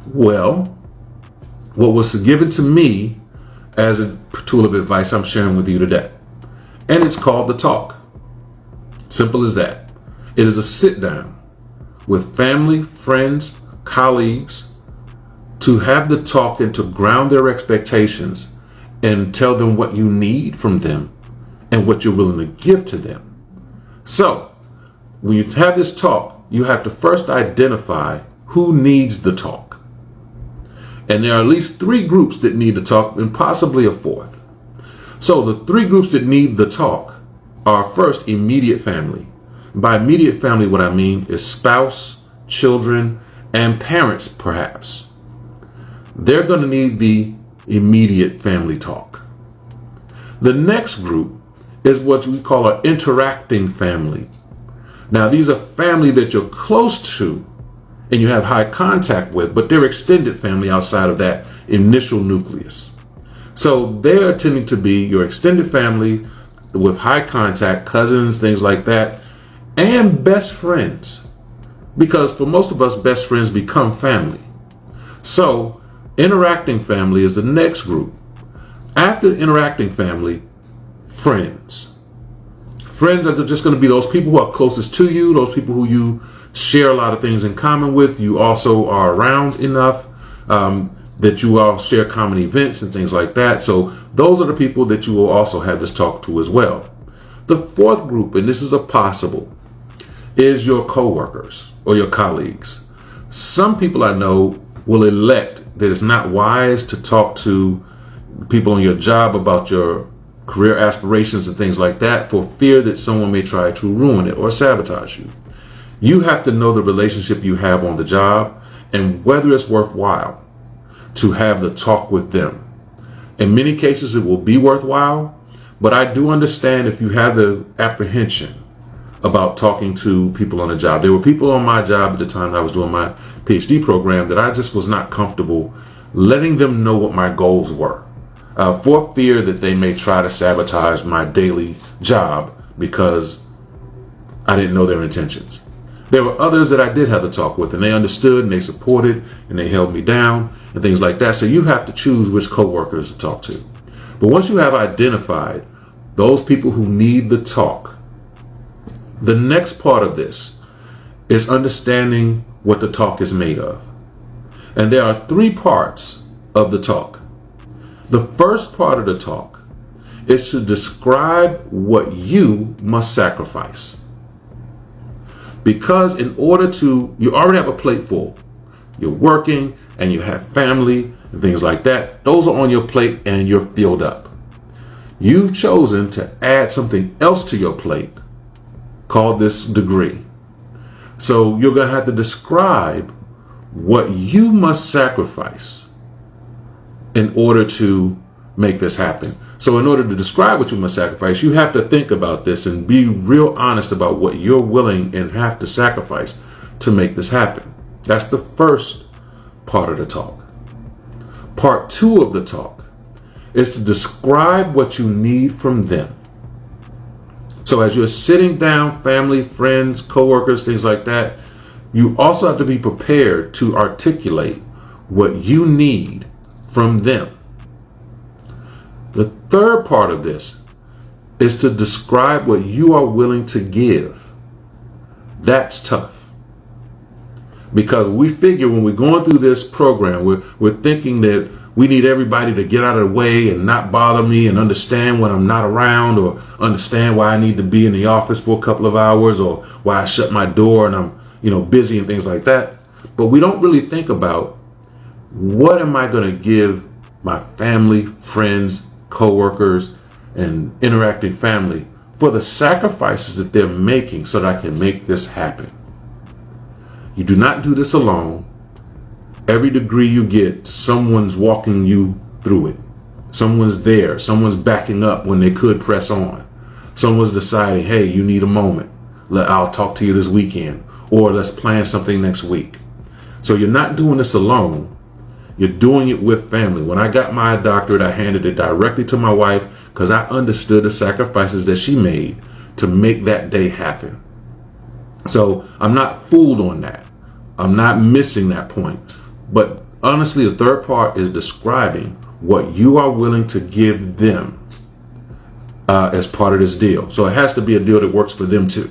Well, what was given to me as a tool of advice I'm sharing with you today. And it's called the talk. Simple as that. It is a sit down with family, friends, colleagues to have the talk and to ground their expectations and tell them what you need from them and what you're willing to give to them. So when you have this talk, you have to first identify who needs the talk. And there are at least 3 groups that need the talk and possibly a 4th. So the 3 groups that need the talk are first immediate family. By immediate family, what I mean is spouse, children, and parents, perhaps. They're going to need the immediate family talk. The next group is what we call our interacting family. Now, these are family that you're close to and you have high contact with, but they're extended family outside of that initial nucleus. So they're tending to be your extended family with high contact, cousins, things like that, and best friends. Because for most of us, best friends become family. So interacting family is the next group. After interacting family, friends. Friends are just going to be those people who are closest to you, those people who you share a lot of things in common with. You also are around enough that you all share common events and things like that. So those are the people that you will also have this talk to as well. The 4th group, and this is a possible, is your coworkers or your colleagues. Some people I know will elect that it's not wise to talk to people on your job about your career aspirations and things like that for fear that someone may try to ruin it or sabotage you. You have to know the relationship you have on the job and whether it's worthwhile to have the talk with them. In many cases, it will be worthwhile, but I do understand if you have the apprehension about talking to people on the job. There were people on my job at the time I was doing my PhD program that I just was not comfortable letting them know what my goals were, for fear that they may try to sabotage my daily job because I didn't know their intentions. There were others that I did have to talk with, and they understood and they supported and they held me down and things like that. So you have to choose which coworkers to talk to. But once you have identified those people who need the talk, the next part of this is understanding what the talk is made of. And there are 3 parts of the talk. The first part of the talk is to describe what you must sacrifice. Because in order to, you already have a plate full. You're working and you have family and things like that. Those are on your plate and you're filled up. You've chosen to add something else to your plate called this degree. So you're going to have to describe what you must sacrifice in order to make this happen. So in order to describe what you must sacrifice, you have to think about this and be real honest about what you're willing and have to sacrifice to make this happen. That's the first part of the talk. Part 2 of the talk is to describe what you need from them. So as you're sitting down, family, friends, coworkers, things like that, you also have to be prepared to articulate what you need from them. The third part of this is to describe what you are willing to give. That's tough. Because we figure when we're going through this program, we're thinking that we need everybody to get out of the way and not bother me and understand when I'm not around, or understand why I need to be in the office for a couple of hours, or why I shut my door and I'm, busy and things like that. But we don't really think about, what am I going to give my family, friends, coworkers, and interacting family for the sacrifices that they're making so that I can make this happen. You do not do this alone. Every degree you get, someone's walking you through it. Someone's there. Someone's backing up when they could press on. Someone's deciding, hey, you need a moment. I'll talk to you this weekend, or let's plan something next week. So you're not doing this alone. You're doing it with family. When I got my doctorate, I handed it directly to my wife because I understood the sacrifices that she made to make that day happen. So I'm not fooled on that. I'm not missing that point. But Honestly, the third part is describing what you are willing to give them as part of this deal. So it has to be a deal that works for them too.